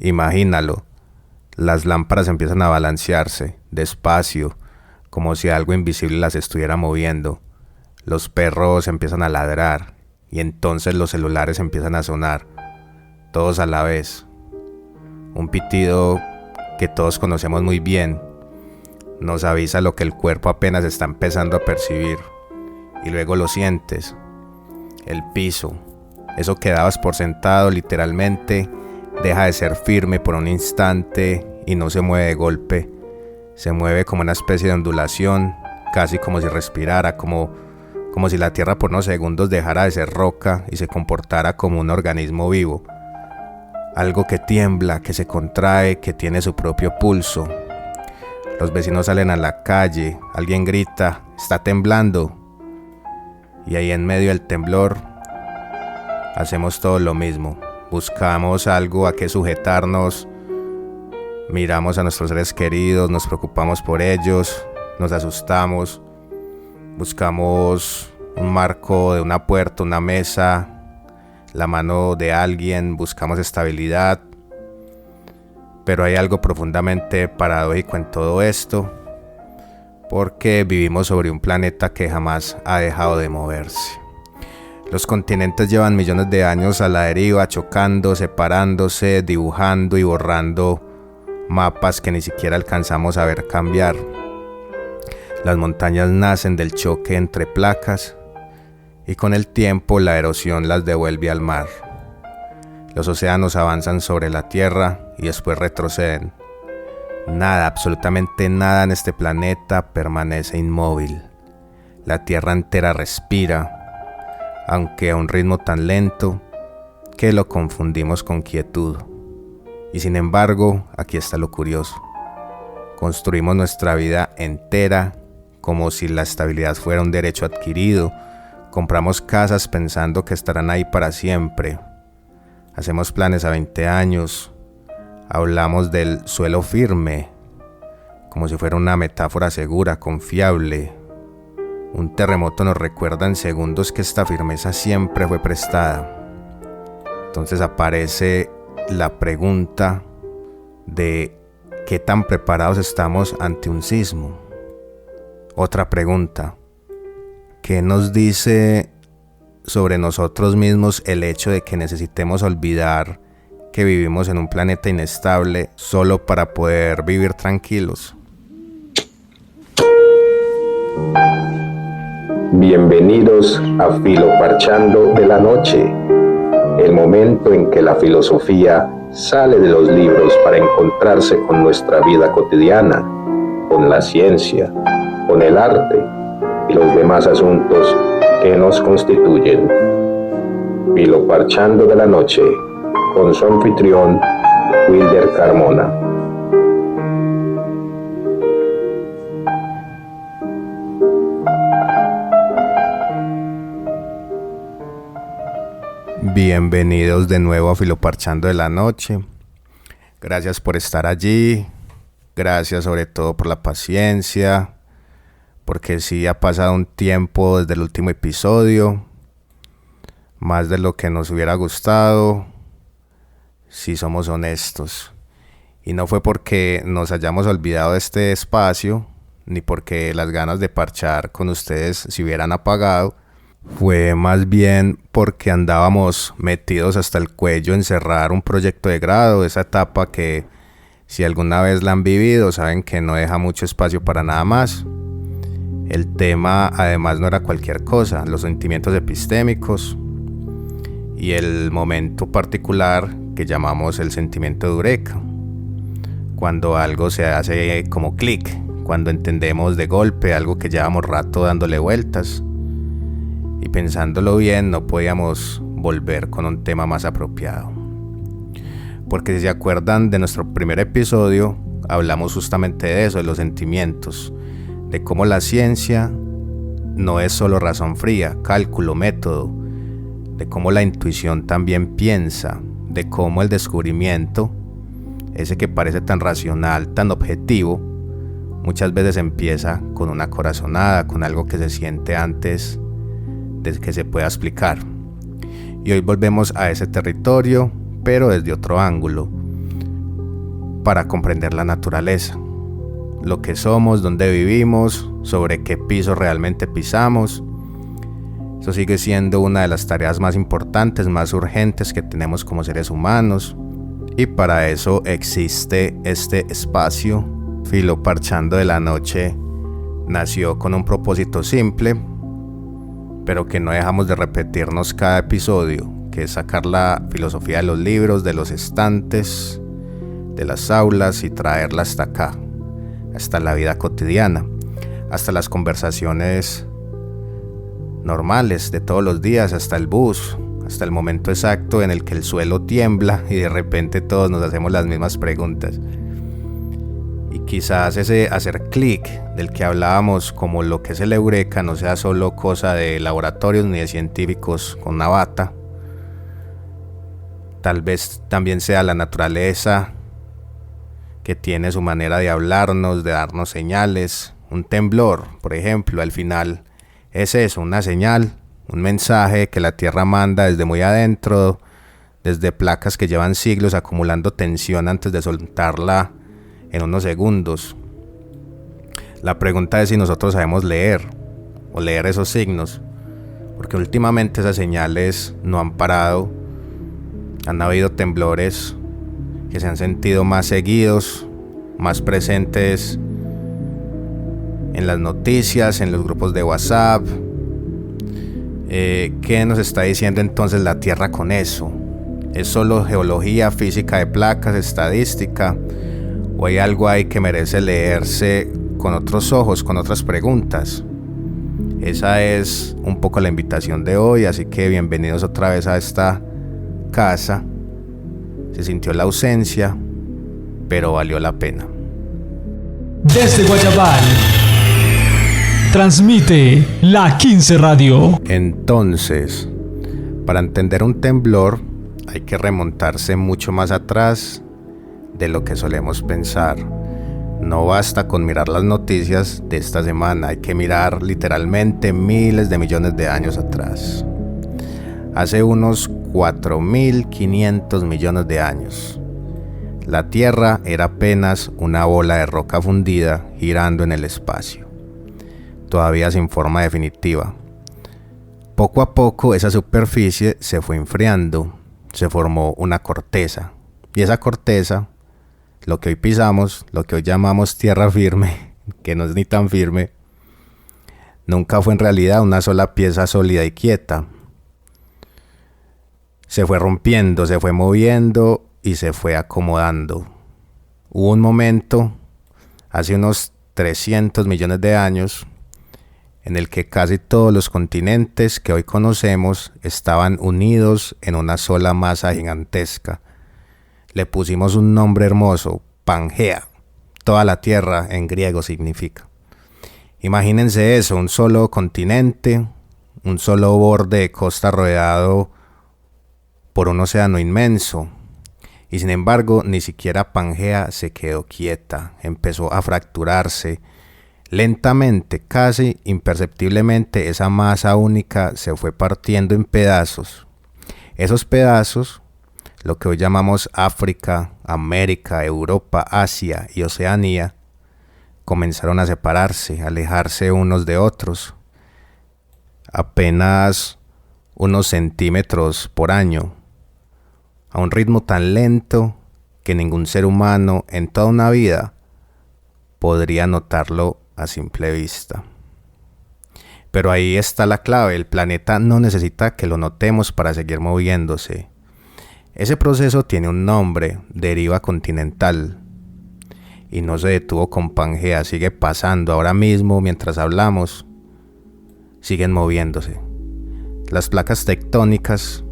Imagínalo, las lámparas empiezan a balancearse, despacio, como si algo invisible las estuviera moviendo. Los perros empiezan a ladrar y entonces los celulares empiezan a sonar, todos a la vez. Un pitido que todos conocemos muy bien, nos avisa lo que el cuerpo apenas está empezando a percibir. Y luego lo sientes, el piso, eso que dabas por sentado literalmente, deja de ser firme por un instante y no se mueve de golpe. Se mueve como una especie de ondulación, casi como si respirara, como si la tierra por unos segundos dejara de ser roca y se comportara como un organismo vivo. Algo que tiembla, que se contrae, que tiene su propio pulso. Los vecinos salen a la calle, alguien grita, está temblando. Y ahí en medio del temblor, hacemos todo lo mismo. Buscamos algo a que sujetarnos, miramos a nuestros seres queridos, nos preocupamos por ellos, nos asustamos, buscamos un marco de una puerta, una mesa, la mano de alguien, buscamos estabilidad. Pero hay algo profundamente paradójico en todo esto, porque vivimos sobre un planeta que jamás ha dejado de moverse. Los continentes llevan millones de años a la deriva, chocando, separándose, dibujando y borrando mapas que ni siquiera alcanzamos a ver cambiar. Las montañas nacen del choque entre placas y con el tiempo la erosión las devuelve al mar. Los océanos avanzan sobre la tierra y después retroceden. Nada, absolutamente nada en este planeta permanece inmóvil. La tierra entera respira, aunque a un ritmo tan lento que lo confundimos con quietud. Y sin embargo, aquí está lo curioso. Construimos nuestra vida entera como si la estabilidad fuera un derecho adquirido. Compramos casas pensando que estarán ahí para siempre. Hacemos planes a 20 años. Hablamos del suelo firme, como si fuera una metáfora segura, confiable. Un terremoto nos recuerda en segundos que esta firmeza siempre fue prestada. Entonces aparece la pregunta de ¿qué tan preparados estamos ante un sismo? Otra pregunta, ¿qué nos dice sobre nosotros mismos el hecho de que necesitemos olvidar que vivimos en un planeta inestable solo para poder vivir tranquilos? Bienvenidos a Filoparchando de la Noche, el momento en que la filosofía sale de los libros para encontrarse con nuestra vida cotidiana, con la ciencia, con el arte y los demás asuntos que nos constituyen. Filoparchando de la Noche, con su anfitrión, Wilder Carmona. Bienvenidos de nuevo a Filoparchando de la Noche. Gracias por estar allí. Gracias sobre todo por la paciencia, porque sí ha pasado un tiempo desde el último episodio, más de lo que nos hubiera gustado, si somos honestos. Y no fue porque nos hayamos olvidado de este espacio, ni porque las ganas de parchar con ustedes se hubieran apagado. Fue más bien porque andábamos metidos hasta el cuello en cerrar un proyecto de grado, esa etapa que si alguna vez la han vivido saben que no deja mucho espacio para nada más. El tema además no era cualquier cosa, los sentimientos epistémicos y el momento particular que llamamos el sentimiento de eureka, cuando algo se hace como clic, cuando entendemos de golpe algo que llevamos rato dándole vueltas. Y pensándolo bien, no podíamos volver con un tema más apropiado. Porque si se acuerdan de nuestro primer episodio, hablamos justamente de eso, de los sentimientos, de cómo la ciencia no es solo razón fría, cálculo, método, de cómo la intuición también piensa, de cómo el descubrimiento, ese que parece tan racional, tan objetivo, muchas veces empieza con una corazonada, con algo que se siente antes de que se pueda explicar. Y hoy volvemos a ese territorio, pero desde otro ángulo, para comprender la naturaleza, lo que somos, dónde vivimos, sobre qué piso realmente pisamos. Eso sigue siendo una de las tareas más importantes, más urgentes que tenemos como seres humanos, y para eso existe este espacio. Filo Parchando de la Noche nació con un propósito simple, pero que no dejamos de repetirnos cada episodio, que es sacar la filosofía de los libros, de los estantes, de las aulas y traerla hasta acá, hasta la vida cotidiana, hasta las conversaciones normales de todos los días, hasta el bus, hasta el momento exacto en el que el suelo tiembla y de repente todos nos hacemos las mismas preguntas. Y quizás ese hacer clic del que hablábamos, como lo que es el eureka, no sea solo cosa de laboratorios ni de científicos con una bata. Tal vez también sea la naturaleza, que tiene su manera de hablarnos, de darnos señales. Un temblor, por ejemplo, al final es eso, una señal, un mensaje que la Tierra manda desde muy adentro, desde placas que llevan siglos acumulando tensión antes de soltarla en unos segundos. La pregunta es si nosotros sabemos leer o leer esos signos, porque últimamente esas señales no han parado. Han habido temblores que se han sentido más seguidos, más presentes en las noticias, en los grupos de WhatsApp. ¿Qué nos está diciendo entonces la Tierra con eso? ¿Es solo geología, física de placas, estadística? ¿O hay algo ahí que merece leerse con otros ojos, con otras preguntas? Esa es un poco la invitación de hoy, así que bienvenidos otra vez a esta casa. Se sintió la ausencia, pero valió la pena. Desde Guayabal transmite la 15 Radio. Entonces, para entender un temblor hay que remontarse mucho más atrás de lo que solemos pensar. No basta con mirar las noticias de esta semana, hay que mirar literalmente miles de millones de años atrás. Hace unos 4.500 millones de años, la Tierra era apenas una bola de roca fundida girando en el espacio, todavía sin forma definitiva. Poco a poco esa superficie se fue enfriando, se formó una corteza, y esa corteza, lo que hoy pisamos, lo que hoy llamamos tierra firme, que no es ni tan firme, nunca fue en realidad una sola pieza sólida y quieta. Se fue rompiendo, se fue moviendo y se fue acomodando. Hubo un momento, hace unos 300 millones de años, en el que casi todos los continentes que hoy conocemos estaban unidos en una sola masa gigantesca. Le pusimos un nombre hermoso, Pangea. Toda la Tierra en griego significa. Imagínense eso, un solo continente, un solo borde de costa rodeado por un océano inmenso. Y sin embargo, ni siquiera Pangea se quedó quieta, empezó a fracturarse. Lentamente, casi imperceptiblemente, esa masa única se fue partiendo en pedazos. Esos pedazos, lo que hoy llamamos África, América, Europa, Asia y Oceanía, comenzaron a separarse, a alejarse unos de otros, apenas unos centímetros por año, a un ritmo tan lento que ningún ser humano en toda una vida podría notarlo a simple vista. Pero ahí está la clave, el planeta no necesita que lo notemos para seguir moviéndose. Ese proceso tiene un nombre, deriva continental, y no se detuvo con Pangea, sigue pasando ahora mismo mientras hablamos, siguen moviéndose. Las placas tectónicas,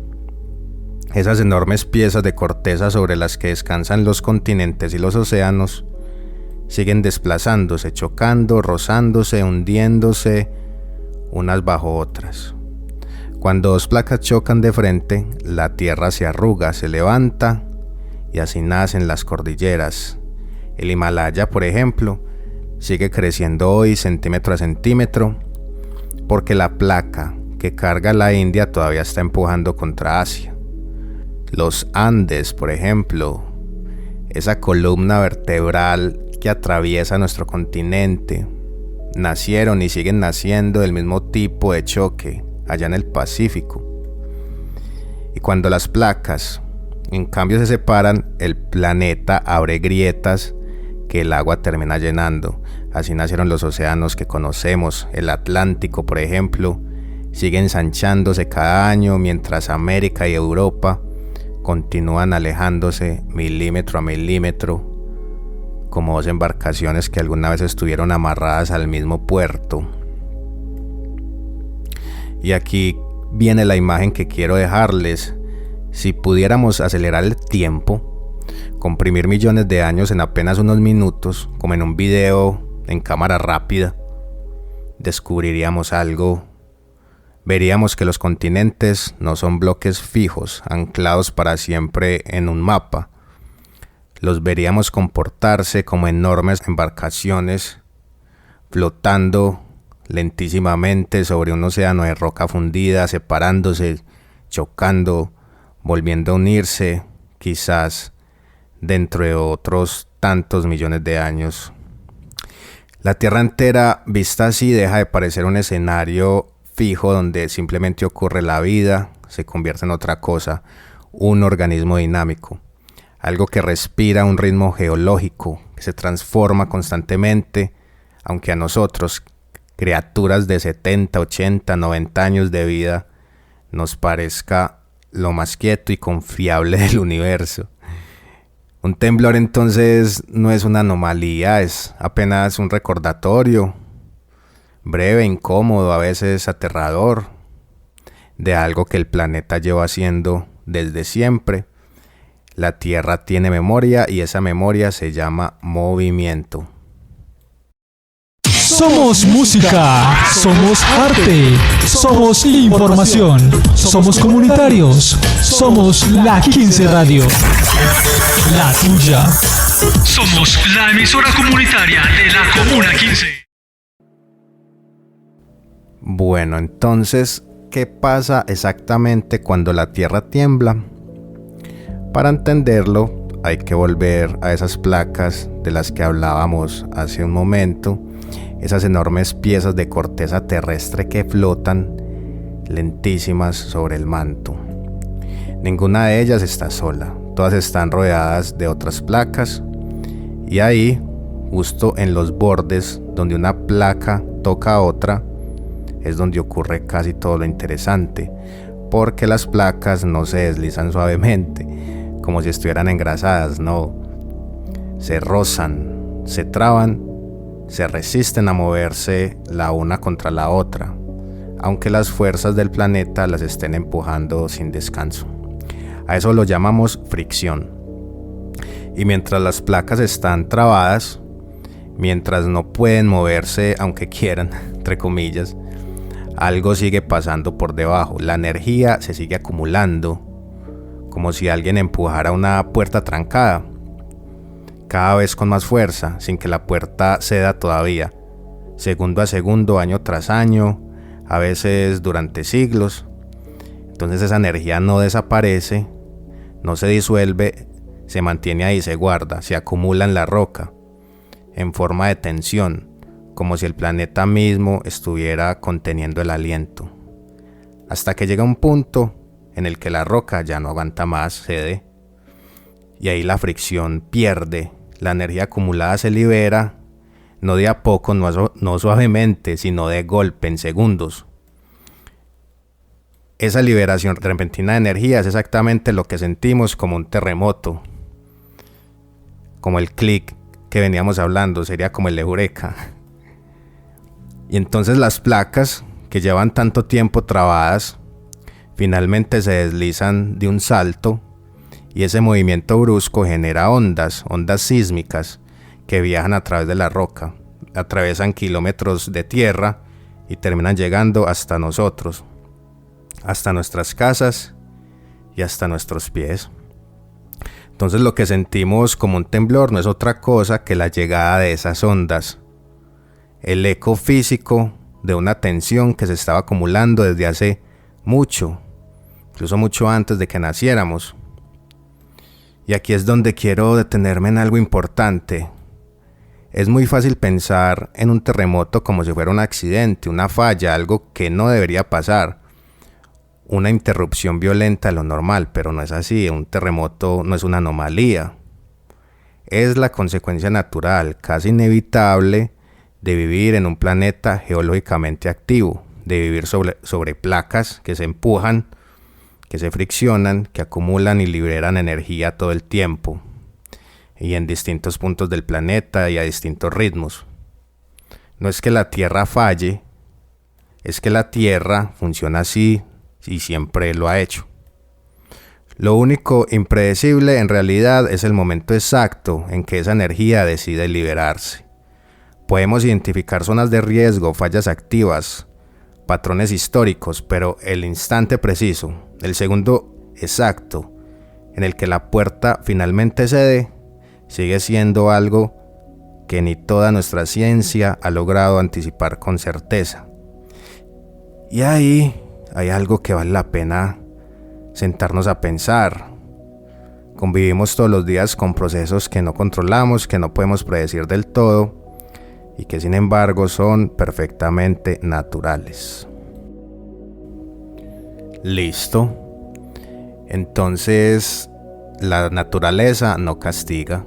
esas enormes piezas de corteza sobre las que descansan los continentes y los océanos, siguen desplazándose, chocando, rozándose, hundiéndose, unas bajo otras. Cuando dos placas chocan de frente, la Tierra se arruga, se levanta, y así nacen las cordilleras. El Himalaya, por ejemplo, sigue creciendo hoy centímetro a centímetro, porque la placa que carga la India todavía está empujando contra Asia. Los Andes, por ejemplo, esa columna vertebral que atraviesa nuestro continente, nacieron y siguen naciendo del mismo tipo de choque allá en el Pacífico. Y cuando las placas, en cambio, se separan, el planeta abre grietas que el agua termina llenando. Así nacieron los océanos que conocemos. El Atlántico, por ejemplo, sigue ensanchándose cada año, mientras América y Europa continúan alejándose milímetro a milímetro, como dos embarcaciones que alguna vez estuvieron amarradas al mismo puerto. Y aquí viene la imagen que quiero dejarles. Si pudiéramos acelerar el tiempo, comprimir millones de años en apenas unos minutos, como en un video en cámara rápida, descubriríamos algo. Veríamos que los continentes no son bloques fijos, anclados para siempre en un mapa. Los veríamos comportarse como enormes embarcaciones, flotando lentísimamente sobre un océano de roca fundida, separándose, chocando, volviendo a unirse, quizás dentro de otros tantos millones de años. La Tierra entera, vista así, deja de parecer un escenario fijo donde simplemente ocurre la vida, se convierte en otra cosa, un organismo dinámico, algo que respira un ritmo geológico, que se transforma constantemente, aunque a nosotros, criaturas de 70, 80, 90 años de vida, nos parezca lo más quieto y confiable del universo. Un temblor entonces no es una anomalía, es apenas un recordatorio, breve, incómodo, a veces aterrador, de algo que el planeta lleva haciendo desde siempre. La Tierra tiene memoria y esa memoria se llama movimiento. Somos música, somos arte, somos información, somos comunitarios, somos la 15 Radio, la tuya. Somos la emisora comunitaria de la Comuna 15. Bueno, entonces, ¿qué pasa exactamente cuando la Tierra tiembla? Para entenderlo, hay que volver a esas placas de las que hablábamos hace un momento, esas enormes piezas de corteza terrestre que flotan lentísimas sobre el manto. Ninguna de ellas está sola, todas están rodeadas de otras placas, y ahí, justo en los bordes donde una placa toca a otra, es donde ocurre casi todo lo interesante, porque las placas no se deslizan suavemente, como si estuvieran engrasadas, no. Se rozan, se traban, se resisten a moverse la una contra la otra, aunque las fuerzas del planeta las estén empujando sin descanso. A eso lo llamamos fricción. Y mientras las placas están trabadas, mientras no pueden moverse aunque quieran, entre comillas, algo sigue pasando por debajo. La energía se sigue acumulando, como si alguien empujara una puerta trancada, cada vez con más fuerza, sin que la puerta ceda todavía, segundo a segundo, año tras año, a veces durante siglos. Entonces esa energía no desaparece, no se disuelve, se mantiene ahí, se guarda, se acumula en la roca, en forma de tensión, como si el planeta mismo estuviera conteniendo el aliento, hasta que llega un punto en el que la roca ya no aguanta más, cede, y ahí la fricción pierde, la energía acumulada se libera, no de a poco, no suavemente, sino de golpe, en segundos. Esa liberación repentina de energía es exactamente lo que sentimos como un terremoto, como el clic que veníamos hablando, sería como el eureka. Y entonces las placas que llevan tanto tiempo trabadas finalmente se deslizan de un salto, y ese movimiento brusco genera ondas sísmicas que viajan a través de la roca, atravesan kilómetros de tierra y terminan llegando hasta nosotros, hasta nuestras casas y hasta nuestros pies. Entonces lo que sentimos como un temblor no es otra cosa que la llegada de esas ondas, el eco físico de una tensión que se estaba acumulando desde hace mucho, incluso mucho antes de que naciéramos. Y aquí es donde quiero detenerme en algo importante. Es muy fácil pensar en un terremoto como si fuera un accidente, una falla, algo que no debería pasar, una interrupción violenta de lo normal, pero no es así. Un terremoto no es una anomalía. Es la consecuencia natural, casi inevitable, de vivir en un planeta geológicamente activo, de vivir sobre placas que se empujan, que se friccionan, que acumulan y liberan energía todo el tiempo, y en distintos puntos del planeta y a distintos ritmos. No es que la Tierra falle, es que la Tierra funciona así y siempre lo ha hecho. Lo único impredecible en realidad es el momento exacto en que esa energía decide liberarse. Podemos identificar zonas de riesgo, fallas activas, patrones históricos, pero el instante preciso, el segundo exacto en el que la puerta finalmente cede, sigue siendo algo que ni toda nuestra ciencia ha logrado anticipar con certeza. Y ahí hay algo que vale la pena sentarnos a pensar. Convivimos todos los días con procesos que no controlamos, que no podemos predecir del todo y que sin embargo son perfectamente naturales. Listo. Entonces, la naturaleza no castiga,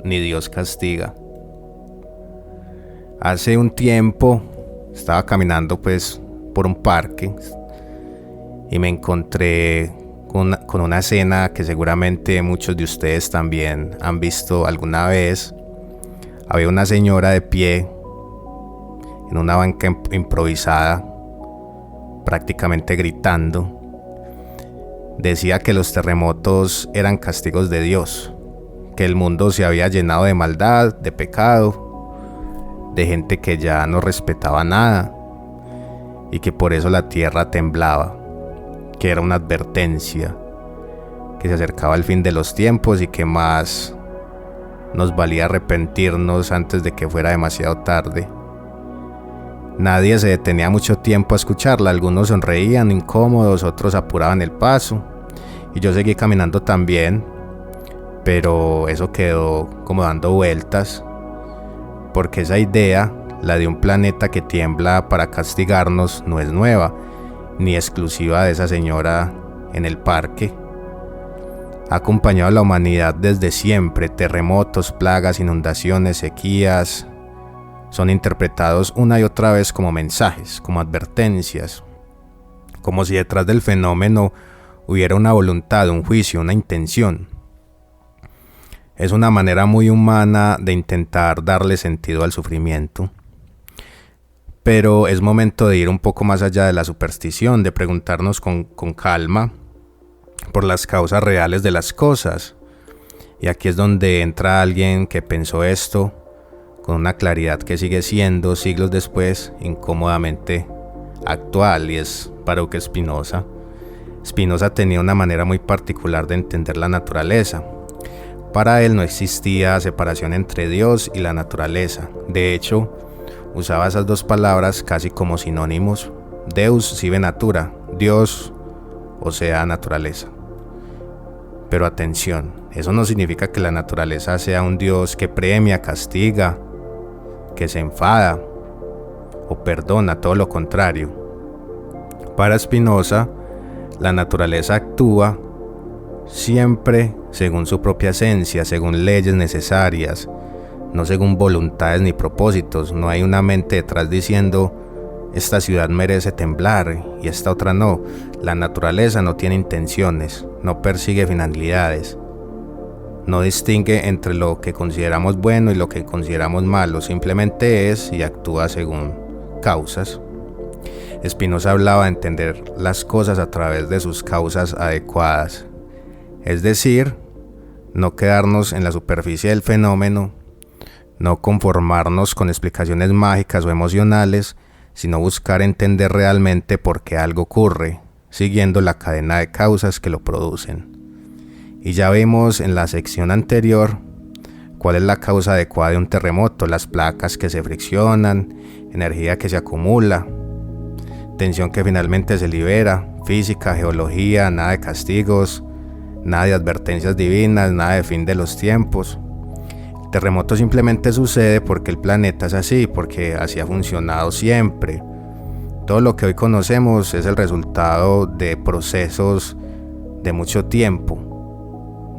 ni Dios castiga. Hace un tiempo estaba caminando por un parque y me encontré con una escena que seguramente muchos de ustedes también han visto alguna vez. Había una señora de pie en una banca improvisada, prácticamente gritando. Decía que los terremotos eran castigos de Dios, que el mundo se había llenado de maldad, de pecado, de gente que ya no respetaba nada y que por eso la tierra temblaba, que era una advertencia, que se acercaba el fin de los tiempos y que más nos valía arrepentirnos antes de que fuera demasiado tarde. Nadie se detenía mucho tiempo a escucarla, algunos sonreían incómodos, otros apuraban el paso y yo seguí caminando también, pero eso quedó como dando vueltas, porque esa idea, la de un planeta que tiembla para castigarnos, no es nueva, ni exclusiva de esa señora en el parque. Ha acompañado a la humanidad desde siempre. Terremotos, plagas, inundaciones, sequías son interpretados una y otra vez como mensajes, como advertencias, como si detrás del fenómeno hubiera una voluntad, un juicio, una intención. Es una manera muy humana de intentar darle sentido al sufrimiento. Pero es momento de ir un poco más allá de la superstición, de preguntarnos con calma por las causas reales de las cosas. Y aquí es donde entra alguien que pensó esto con una claridad que sigue siendo, siglos después, incómodamente actual, y es Baruch Spinoza. Spinoza tenía una manera muy particular de entender la naturaleza. Para él no existía separación entre Dios y la naturaleza. De hecho, usaba esas dos palabras casi como sinónimos. Deus sive natura, Dios, o sea, naturaleza. Pero atención, eso no significa que la naturaleza sea un Dios que premia, castiga, que se enfada o perdona, todo lo contrario. Para Spinoza, la naturaleza actúa siempre según su propia esencia, según leyes necesarias, no según voluntades ni propósitos. No hay una mente detrás diciendo esta ciudad merece temblar y esta otra no. La naturaleza no tiene intenciones, no persigue finalidades, no distingue entre lo que consideramos bueno y lo que consideramos malo, simplemente es y actúa según causas. Spinoza hablaba de entender las cosas a través de sus causas adecuadas, es decir, no quedarnos en la superficie del fenómeno, no conformarnos con explicaciones mágicas o emocionales, sino buscar entender realmente por qué algo ocurre, siguiendo la cadena de causas que lo producen. Y ya vimos en la sección anterior cuál es la causa adecuada de un terremoto: las placas que se friccionan, energía que se acumula, tensión que finalmente se libera, física, geología, nada de castigos, nada de advertencias divinas, nada de fin de los tiempos. El terremoto simplemente sucede porque el planeta es así, porque así ha funcionado siempre. Todo lo que hoy conocemos es el resultado de procesos de mucho tiempo,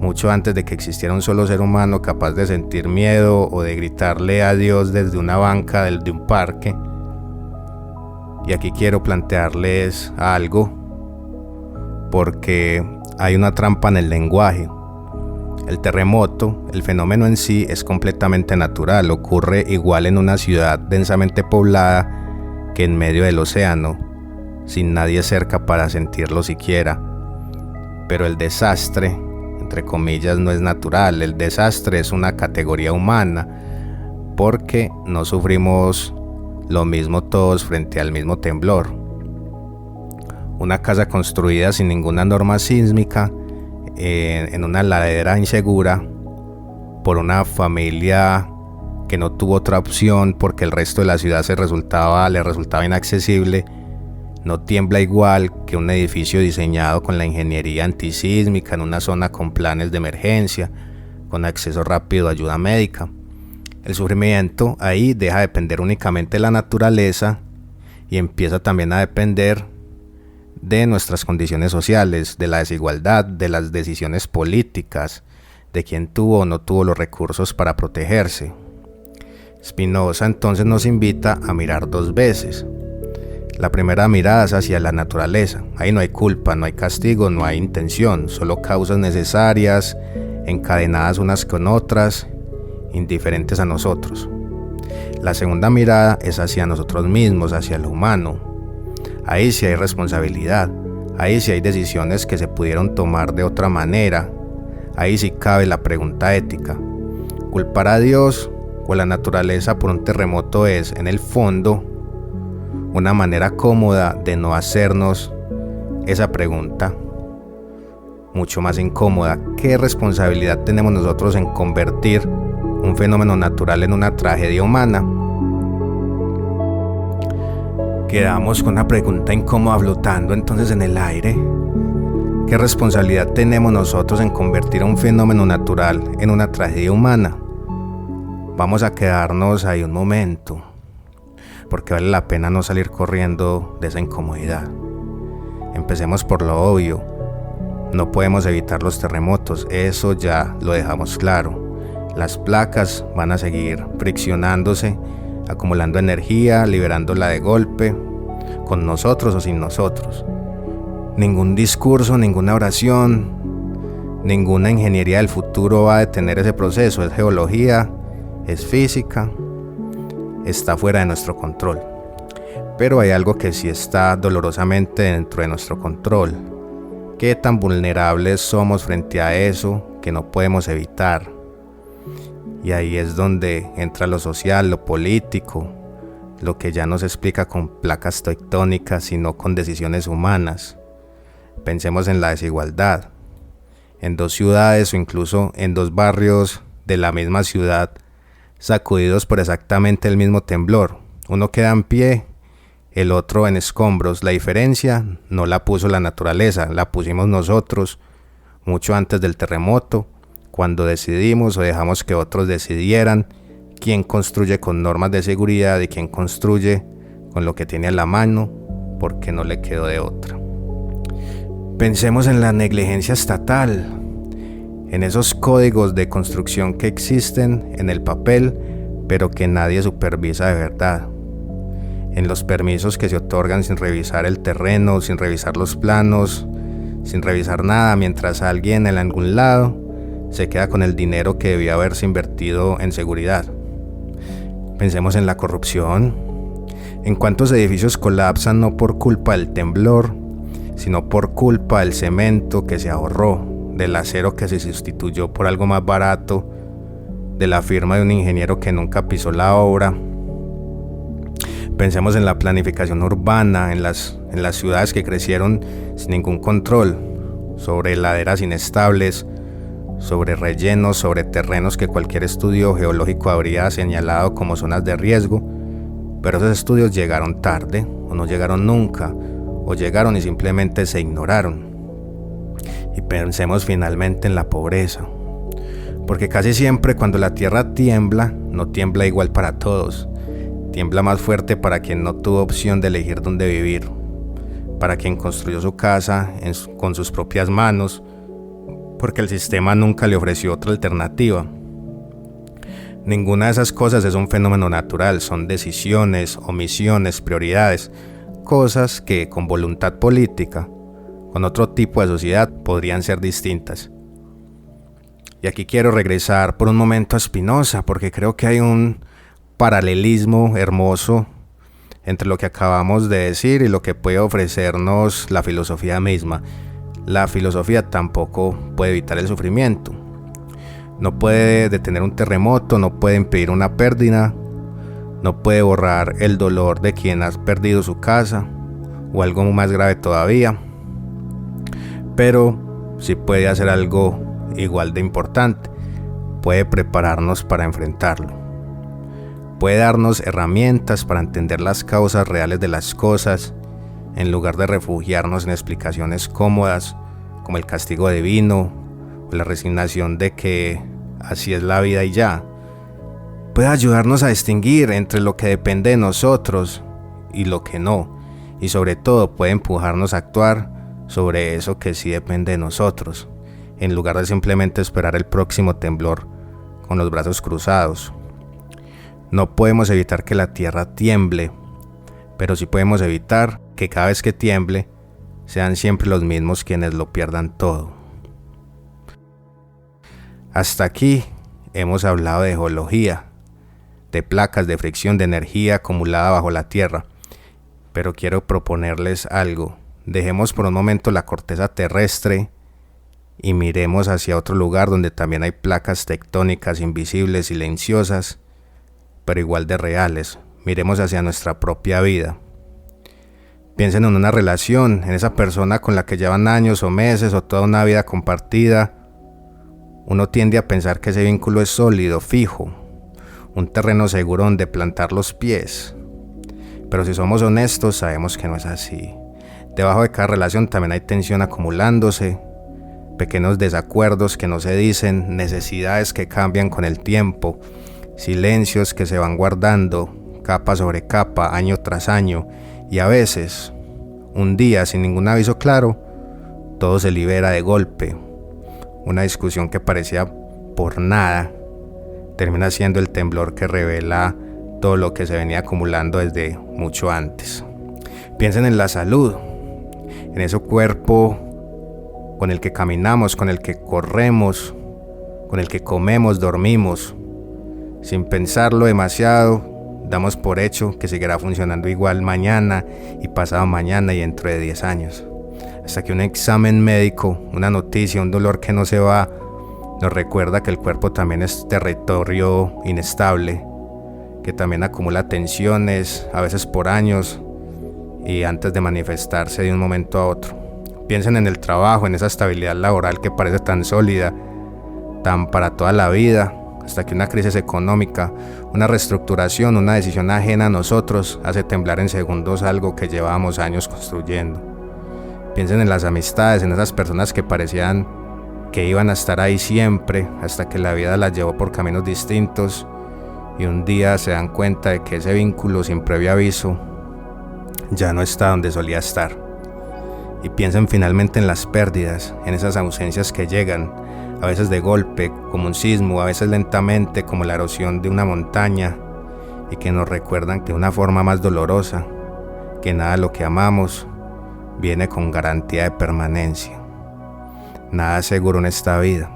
mucho antes de que existiera un solo ser humano capaz de sentir miedo o de gritarle a Dios desde una banca de un parque. Y aquí quiero plantearles algo, porque hay una trampa en el lenguaje. El terremoto, el fenómeno en sí, es completamente natural, ocurre igual en una ciudad densamente poblada que en medio del océano, sin nadie cerca para sentirlo siquiera. Pero el desastre, entre comillas, no es natural. El desastre es una categoría humana, porque no sufrimos lo mismo todos frente al mismo temblor. Una casa construida sin ninguna norma sísmica, en una ladera insegura, por una familia que no tuvo otra opción porque el resto de la ciudad le resultaba inaccesible, no tiembla igual que un edificio diseñado con la ingeniería antisísmica en una zona con planes de emergencia, con acceso rápido a ayuda médica. El sufrimiento ahí deja de depender únicamente de la naturaleza y empieza también a depender de nuestras condiciones sociales, de la desigualdad, de las decisiones políticas, de quién tuvo o no tuvo los recursos para protegerse. Spinoza entonces nos invita a mirar dos veces. La primera mirada es hacia la naturaleza. Ahí no hay culpa, no hay castigo, no hay intención, solo causas necesarias, encadenadas unas con otras, indiferentes a nosotros. La segunda mirada es hacia nosotros mismos, hacia lo humano. Ahí sí hay responsabilidad, ahí sí hay decisiones que se pudieron tomar de otra manera, ahí sí cabe la pregunta ética. Culpar a Dios o a la naturaleza por un terremoto es, en el fondo, una manera cómoda de no hacernos esa pregunta, mucho más incómoda. ¿Qué responsabilidad tenemos nosotros en convertir un fenómeno natural en una tragedia humana? Quedamos con una pregunta incómoda flotando entonces en el aire. ¿Qué responsabilidad tenemos nosotros en convertir un fenómeno natural en una tragedia humana? Vamos a quedarnos ahí un momento, porque vale la pena no salir corriendo de esa incomodidad. Empecemos por lo obvio. No podemos evitar los terremotos, eso ya lo dejamos claro. Las placas van a seguir friccionándose, acumulando energía, liberándola de golpe, con nosotros o sin nosotros. Ningún discurso, ninguna oración, ninguna ingeniería del futuro va a detener ese proceso. Es geología, es física, está fuera de nuestro control. Pero hay algo que sí está dolorosamente dentro de nuestro control. ¿Qué tan vulnerables somos frente a eso que no podemos evitar? Y ahí es donde entra lo social, lo político, lo que ya no se explica con placas tectónicas, sino con decisiones humanas. Pensemos en la desigualdad. En dos ciudades o incluso en dos barrios de la misma ciudad, sacudidos por exactamente el mismo temblor. Uno queda en pie, el otro en escombros. La diferencia no la puso la naturaleza, la pusimos nosotros mucho antes del terremoto, cuando decidimos o dejamos que otros decidieran quién construye con normas de seguridad y quién construye con lo que tiene a la mano, porque no le quedó de otra. Pensemos en la negligencia estatal, en esos códigos de construcción que existen en el papel, pero que nadie supervisa de verdad. En los permisos que se otorgan sin revisar el terreno, sin revisar los planos, sin revisar nada, mientras alguien en algún lado se queda con el dinero que debía haberse invertido en seguridad. Pensemos en la corrupción, en cuántos edificios colapsan no por culpa del temblor, sino por culpa del cemento que se ahorró, del acero que se sustituyó por algo más barato, de la firma de un ingeniero que nunca pisó la obra. Pensemos en la planificación urbana, en las ciudades que crecieron sin ningún control, sobre laderas inestables, sobre rellenos, sobre terrenos que cualquier estudio geológico habría señalado como zonas de riesgo, pero esos estudios llegaron tarde, o no llegaron nunca, o llegaron y simplemente se ignoraron. Y pensemos finalmente en la pobreza, porque casi siempre cuando la tierra tiembla, no tiembla igual para todos. Tiembla más fuerte para quien no tuvo opción de elegir dónde vivir, para quien construyó su casa con sus propias manos, porque el sistema nunca le ofreció otra alternativa. Ninguna de esas cosas es un fenómeno natural, son decisiones, omisiones, prioridades, cosas que con voluntad política, con otro tipo de sociedad, podrían ser distintas. Y aquí quiero regresar por un momento a Spinoza, porque creo que hay un paralelismo hermoso entre lo que acabamos de decir y lo que puede ofrecernos la filosofía misma. La filosofía tampoco puede evitar el sufrimiento. No puede detener un terremoto, no puede impedir una pérdida, no puede borrar el dolor de quien ha perdido su casa o algo más grave todavía. Pero sí puede hacer algo igual de importante. Puede prepararnos para enfrentarlo. Puede darnos herramientas para entender las causas reales de las cosas, en lugar de refugiarnos en explicaciones cómodas, como el castigo divino, o la resignación de que así es la vida y ya. Puede ayudarnos a distinguir entre lo que depende de nosotros y lo que no, y sobre todo puede empujarnos a actuar sobre eso que sí depende de nosotros, en lugar de simplemente esperar el próximo temblor con los brazos cruzados. No podemos evitar que la tierra tiemble, pero sí podemos evitar que cada vez que tiemble sean siempre los mismos quienes lo pierdan todo. Hasta aquí hemos hablado de geología, de placas de fricción de energía acumulada bajo la tierra, pero quiero proponerles algo. Dejemos por un momento la corteza terrestre y miremos hacia otro lugar donde también hay placas tectónicas invisibles, silenciosas, pero igual de reales. Miremos hacia nuestra propia vida. Piensen en una relación, en esa persona con la que llevan años o meses o toda una vida compartida. Uno tiende a pensar que ese vínculo es sólido, fijo, un terreno seguro donde plantar los pies. Pero si somos honestos, sabemos que no es así. Debajo de cada relación también hay tensión acumulándose, pequeños desacuerdos que no se dicen, necesidades que cambian con el tiempo, silencios que se van guardando, capa sobre capa, año tras año, y a veces, un día sin ningún aviso claro, todo se libera de golpe. Una discusión que parecía por nada termina siendo el temblor que revela todo lo que se venía acumulando desde mucho antes. Piensen en la salud, en ese cuerpo con el que caminamos, con el que corremos, con el que comemos, dormimos. Sin pensarlo demasiado, damos por hecho que seguirá funcionando igual mañana y pasado mañana y dentro de 10 años. Hasta que un examen médico, una noticia, un dolor que no se va, nos recuerda que el cuerpo también es territorio inestable, que también acumula tensiones, a veces por años, y antes de manifestarse de un momento a otro. Piensen en el trabajo, en esa estabilidad laboral que parece tan sólida, tan para toda la vida, hasta que una crisis económica, una reestructuración, una decisión ajena a nosotros hace temblar en segundos algo que llevábamos años construyendo. Piensen en las amistades, en esas personas que parecían que iban a estar ahí siempre, hasta que la vida las llevó por caminos distintos y un día se dan cuenta de que ese vínculo sin previo aviso ya no está donde solía estar. Y piensen finalmente en las pérdidas, en esas ausencias que llegan, a veces de golpe, como un sismo, a veces lentamente, como la erosión de una montaña, y que nos recuerdan que de una forma más dolorosa, que nada de lo que amamos viene con garantía de permanencia. Nada seguro en esta vida.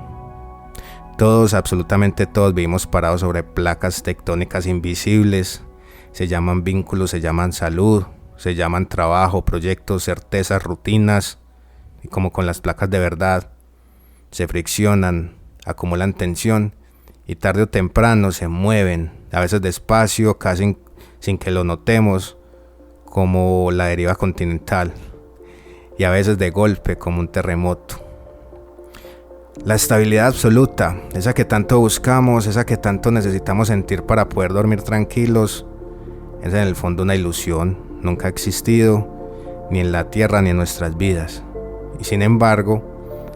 Todos, absolutamente todos, vivimos parados sobre placas tectónicas invisibles. Se llaman vínculos, se llaman salud, se llaman trabajo, proyectos, certezas, rutinas, y como con las placas de verdad, se friccionan, acumulan tensión y tarde o temprano se mueven, a veces despacio, casi sin que lo notemos, como la deriva continental, y a veces de golpe, como un terremoto. La estabilidad absoluta, esa que tanto buscamos, esa que tanto necesitamos sentir para poder dormir tranquilos, es en el fondo una ilusión, nunca ha existido, ni en la tierra ni en nuestras vidas. Y sin embargo,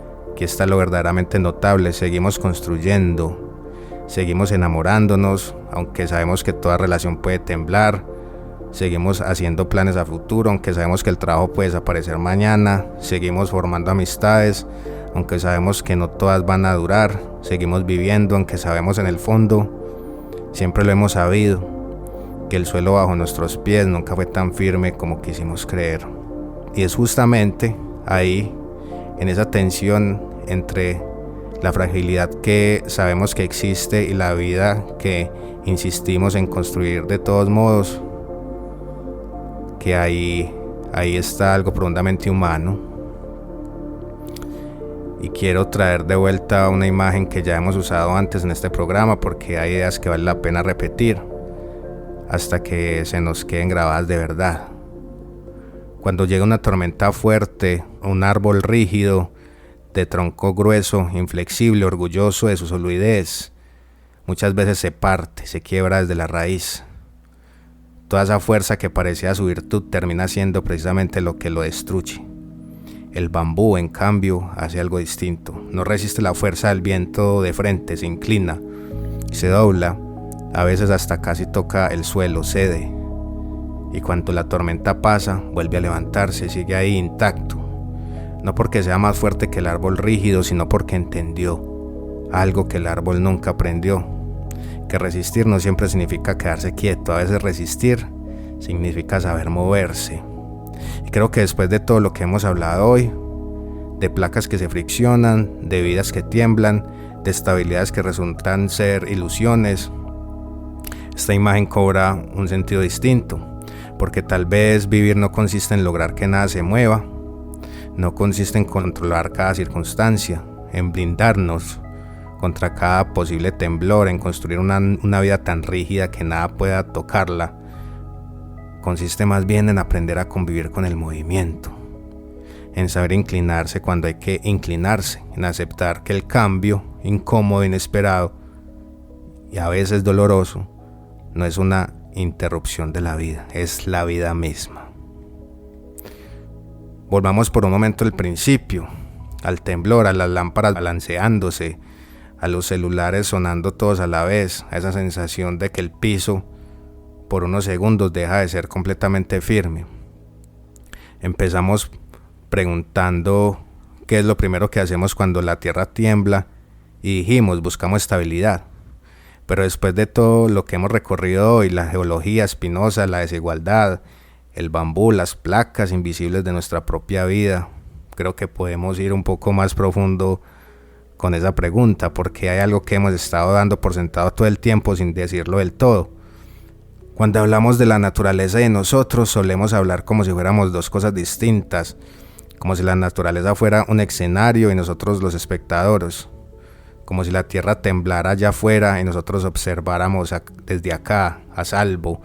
aquí está lo verdaderamente notable: seguimos construyendo, seguimos enamorándonos, aunque sabemos que toda relación puede temblar. Seguimos haciendo planes a futuro, aunque sabemos que el trabajo puede desaparecer mañana. Seguimos formando amistades, aunque sabemos que no todas van a durar. Seguimos viviendo, aunque sabemos en el fondo, siempre lo hemos sabido, que el suelo bajo nuestros pies nunca fue tan firme como quisimos creer. Y es justamente ahí, en esa tensión entre la fragilidad que sabemos que existe y la vida que insistimos en construir de todos modos, que ahí está algo profundamente humano. Y quiero traer de vuelta una imagen que ya hemos usado antes en este programa, porque hay ideas que vale la pena repetir hasta que se nos queden grabadas de verdad. Cuando llega una tormenta fuerte, un árbol rígido, de tronco grueso, inflexible, orgulloso de su solidez, muchas veces se parte, se quiebra desde la raíz. Toda esa fuerza que parecía su virtud termina siendo precisamente lo que lo destruye. El bambú, en cambio, hace algo distinto. No resiste la fuerza del viento de frente, se inclina, se dobla, a veces hasta casi toca el suelo, cede. Y cuando la tormenta pasa, vuelve a levantarse, sigue ahí intacto. No porque sea más fuerte que el árbol rígido, sino porque entendió algo que el árbol nunca aprendió: que resistir no siempre significa quedarse quieto. A veces resistir significa saber moverse. Y creo que después de todo lo que hemos hablado hoy, de placas que se friccionan, de vidas que tiemblan, de estabilidades que resultan ser ilusiones, esta imagen cobra un sentido distinto, porque tal vez vivir no consiste en lograr que nada se mueva, no consiste en controlar cada circunstancia, en blindarnos contra cada posible temblor, en construir una vida tan rígida que nada pueda tocarla. Consiste más bien en aprender a convivir con el movimiento, en saber inclinarse cuando hay que inclinarse, en aceptar que el cambio, incómodo, inesperado y a veces doloroso, no es una interrupción de la vida, es la vida misma. Volvamos por un momento al principio, al temblor, a las lámparas balanceándose, a los celulares sonando todos a la vez, a esa sensación de que el piso por unos segundos deja de ser completamente firme. Empezamos preguntando qué es lo primero que hacemos cuando la tierra tiembla y dijimos: buscamos estabilidad. Pero después de todo lo que hemos recorrido hoy, la geología espinosa, la desigualdad, el bambú, las placas invisibles de nuestra propia vida, creo que podemos ir un poco más profundo con esa pregunta, porque hay algo que hemos estado dando por sentado todo el tiempo sin decirlo del todo. Cuando hablamos de la naturaleza y de nosotros, solemos hablar como si fuéramos dos cosas distintas, como si la naturaleza fuera un escenario y nosotros los espectadores, como si la tierra temblara allá afuera y nosotros observáramos desde acá, a salvo,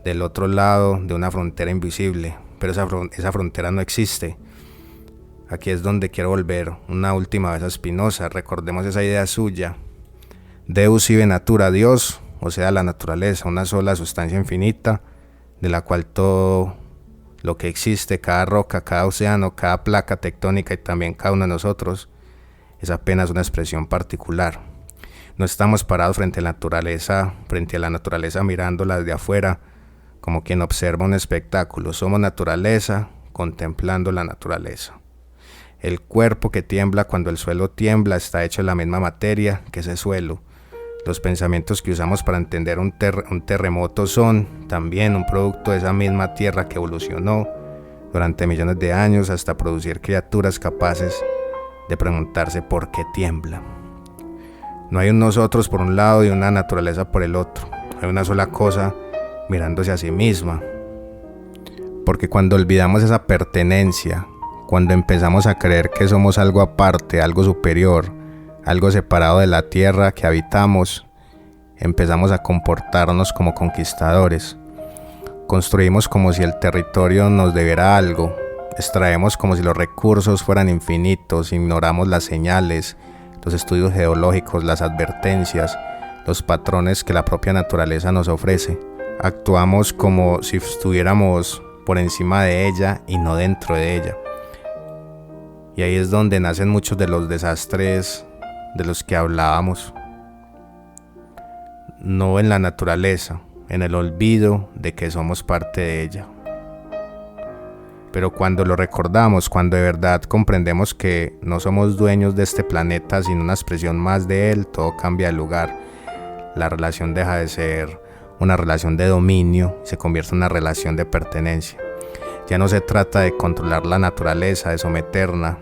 del otro lado de una frontera invisible. Pero esa frontera no existe. Aquí es donde quiero volver una última vez a Spinoza. Recordemos esa idea suya: Deus ibe natura, Dios, o sea la naturaleza, una sola sustancia infinita, de la cual todo lo que existe, cada roca, cada océano, cada placa tectónica y también cada uno de nosotros, es apenas una expresión particular. No estamos parados frente a la naturaleza mirándola desde afuera como quien observa un espectáculo. Somos naturaleza contemplando la naturaleza. El cuerpo que tiembla cuando el suelo tiembla está hecho de la misma materia que ese suelo. Los pensamientos que usamos para entender un terremoto son también un producto de esa misma tierra que evolucionó durante millones de años hasta producir criaturas capaces de preguntarse por qué tiembla. No hay un nosotros por un lado y una naturaleza por el otro. Hay una sola cosa mirándose a sí misma. Porque cuando olvidamos esa pertenencia, cuando empezamos a creer que somos algo aparte, algo superior, algo separado de la tierra que habitamos, empezamos a comportarnos como conquistadores. Construimos como si el territorio nos debiera algo. Extraemos como si los recursos fueran infinitos, ignoramos las señales, los estudios geológicos, las advertencias, los patrones que la propia naturaleza nos ofrece. Actuamos como si estuviéramos por encima de ella y no dentro de ella. Y ahí es donde nacen muchos de los desastres de los que hablábamos. No en la naturaleza, en el olvido de que somos parte de ella. Pero cuando lo recordamos, cuando de verdad comprendemos que no somos dueños de este planeta, sino una expresión más de él, todo cambia de lugar. La relación deja de ser una relación de dominio y se convierte en una relación de pertenencia. Ya no se trata de controlar la naturaleza, de someterla,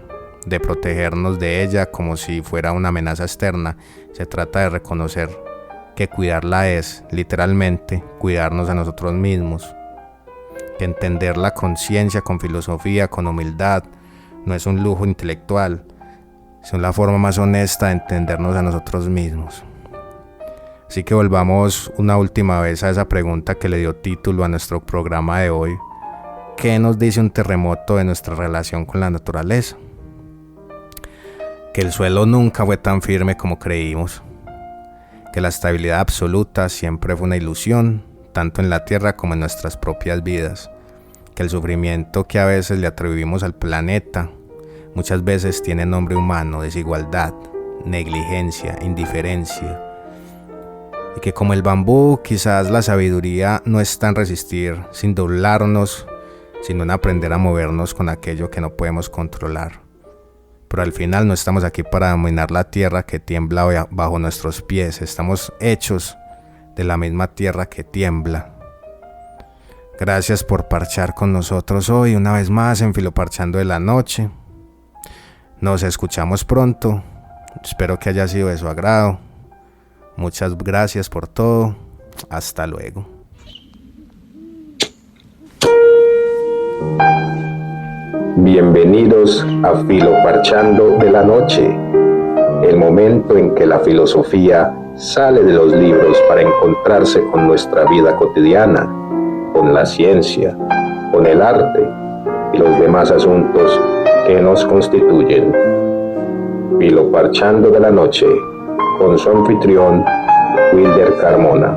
de protegernos de ella como si fuera una amenaza externa. Se trata de reconocer que cuidarla es, literalmente, cuidarnos a nosotros mismos. Que entender la conciencia con filosofía, con humildad, no es un lujo intelectual, sino la forma más honesta de entendernos a nosotros mismos. Así que volvamos una última vez a esa pregunta que le dio título a nuestro programa de hoy. ¿Qué nos dice un terremoto de nuestra relación con la naturaleza? Que el suelo nunca fue tan firme como creímos, que la estabilidad absoluta siempre fue una ilusión, tanto en la tierra como en nuestras propias vidas, que el sufrimiento que a veces le atribuimos al planeta muchas veces tiene nombre humano: desigualdad, negligencia, indiferencia, y que como el bambú, quizás la sabiduría no está en resistir sin doblarnos, sino en aprender a movernos con aquello que no podemos controlar. Pero al final no estamos aquí para dominar la tierra que tiembla bajo nuestros pies. Estamos hechos de la misma tierra que tiembla. Gracias por parchar con nosotros hoy, una vez más en Filoparchando de la Noche. Nos escuchamos pronto. Espero que haya sido de su agrado. Muchas gracias por todo. Hasta luego. Bienvenidos a Filoparchando de la Noche, el momento en que la filosofía sale de los libros para encontrarse con nuestra vida cotidiana, con la ciencia, con el arte y los demás asuntos que nos constituyen. Filoparchando de la Noche, con su anfitrión, Wilder Carmona.